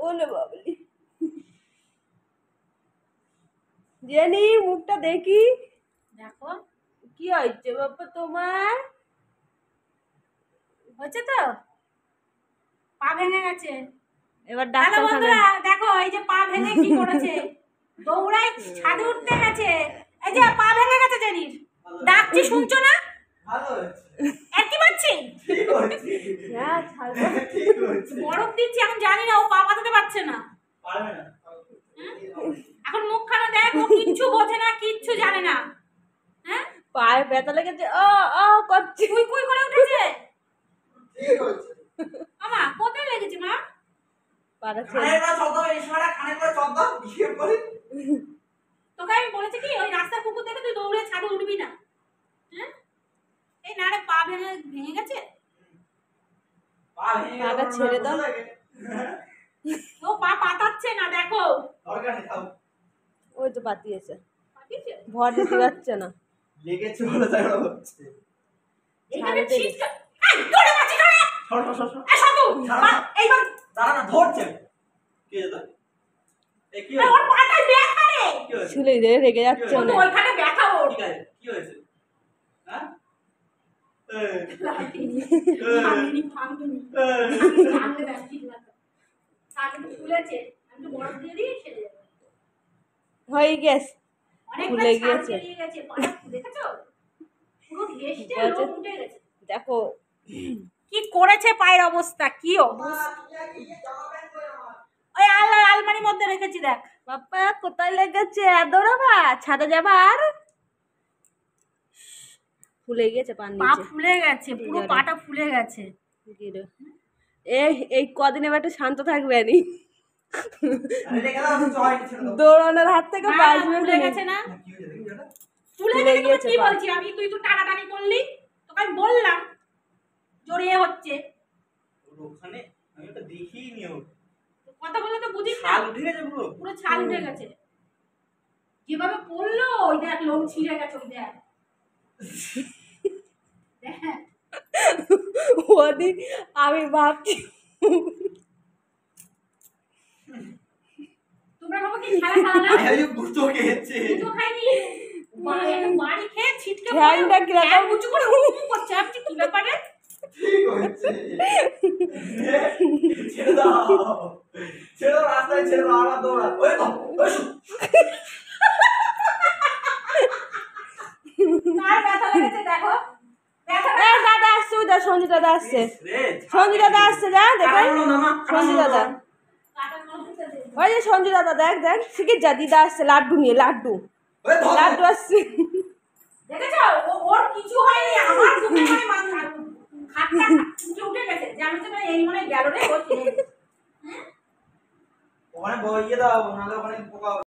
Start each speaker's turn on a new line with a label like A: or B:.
A: ওলে বাবলি জেনি মুখটা দেখি
B: দেখো
A: কি হয়েছে বাবা তোমার
B: হচ্ছে তো পা ভেঙে গেছে
A: এবার
B: হ্যালো
A: ডাক্তার
B: বন্ধুরা দেখো এই যে পা ভেঙে কি করেছে দৌড়ায় ছাদে উঠতে গেছে এই যে পা ভেঙে গেছে জেনির ডাকছি শুনছো না
C: ভালো হয়েছে
B: একই পাচ্ছি
C: ঠিক হয়েছে
A: হ্যাঁ ছাড়বো
C: ঠিক হয়েছে
B: বরফ দিচ্ছি এখন জানি না ও পা পাতাতে পারছে না
C: পারবে না
B: এখন মুখখানা দেখ ও কিচ্ছু বোঝে না কিচ্ছু জানে না হ্যাঁ
A: পায়ে ব্যথা লেগেছে ও ও করছি
B: কুই কুই করে উঠেছে
C: ঠিক হয়েছে
B: আমা কোথায় লেগেছে মা
A: পাড়া
C: খানের করে চল দাও এই সময়টা খানের করে চল দাও বিয়ে করে
B: তোকে আমি বলেছি কি ওই রাস্তার কুকুর দেখে তুই দৌড়ে ছাদে উঠবি না হ্যাঁ এই না রে পা ভেঙে গেছে
C: পা ভেঙে
A: পাটা ছেড়ে দাও।
B: ও পা পাতাচ্ছে না দেখো
C: দরকার নেই খাও
A: ওই তো পাতিয়েছে
B: পাতিয়েছে
A: ভর দিতে পারছে না
C: লেগেছে বলে তাই হচ্ছে
B: এইখানে
A: ছাড়তে
B: ছিটকা এই দৌড়ে মাছি করে
C: সর সর সর
B: এই সতু এইবার
C: দাঁড়া না ধরছে কি হলো এই কি
B: ওর
C: হলো
B: পাটায় ব্যথা রে
C: কি হয়েছে
A: শুলে রেগে যাচ্ছে
B: ও তো
A: অনেক
B: ওইখানে ব্যথা ওর
C: ঠিক আছে কি হয়েছে হ্যাঁ
B: ভাঙিনি ভাঙলে ব্যাস ঠিক না তাকে তো ফুলেছে আমি তো বরফ দিয়ে দিই সেরে যাবে
A: হয়ে গেছে
B: অনেকটা
A: ফুলে
B: ছাল
A: গিয়েছে।
B: বেরিয়ে গেছে পাটা দেখেছো পুরো ঘেষ্টে
A: বলছে-
B: লোম উঠে গেছে
A: দেখো
B: কি করেছে পায়ের অবস্থা কি অবস্থা ওই আলমারির মধ্যে রেখেছি দেখ
A: বাবা কোথায় লেগেছে দৌড়াবা ছাদে যাবা আর ফুলে গেছে পান
B: পা
A: নিচে
B: ফুলে গেছে পুরো
A: জ্বরে।
B: পাটা ফুলে গেছে
A: গিরো। এই কদিন এবার একটু শান্ত থাকবে নি
C: আরে দেখে দাও জয় ছেড়ে দাও
A: দৌড়ানোর হাত থেকে
B: না,
A: বাঁচবে
B: ফুলে গেছে না
C: কি হয়েছে দেখি ওটা
B: ফুলে
A: ফুলে
B: গেছে
A: গিয়েছে
B: কি
A: পা।
B: বলছি আমি তুই তো টানাটানি করলি তোকে আমি বললাম জড়িয়ে হচ্ছে
C: ওখানে আমি ওটা দেখিই নি ও
B: কথা বলে তো বুঝিস না
C: ছাল উঠে গেছে পুরো
B: পুরো ছাল উঠে গেছে যেভাবে পড়লো ওই দেখ লোম ছিঁড়ে গেছে ওই দেখ দেখ
A: ওদিন আমি ভাবছি
B: তোমরা বাবা কি খেলা খেলা না
C: আরে গুতো খেয়েছে
B: তো খাইনি বাড়ি খেয়ে ছিটকে
A: ঠ্যাংটা কিরকম?
B: উঁচু করে করছে আমি কি ব্যাপারে
C: ঠিক হয়েছে ছেড়ে দাও ছেড়ে দাও রাস্তায় ছেড়ে দাও আবার দৌড়া ওই তো ওই
B: কার ব্যথা লেগেছে দেখো ব্যথাটা
A: এ দাদা আসছে ওই দাদা সঞ্জু দাদা আসছে
C: রে
A: সঞ্জু দাদা আসছে যা দেখেন
C: কাটাগুলো নামা
A: সঞ্জু দাদা
B: কাটা মধ্যে দে
A: ওই যে সঞ্জু দাদা দেখ দেখ শিখে যা দিদা আসছে লাড্ডু নিয়ে লাড্ডু
C: ওই ধর
A: লাড্ডু আসছে
B: দেখেছো ওর কিছু হয়নি আমার দুটো মানে মাথা খাটটা উঠে গেছে জানো তো এই মনে গেল রে ও
C: ওখানে বইয়ে দাও নাহলে ওখানে পোকা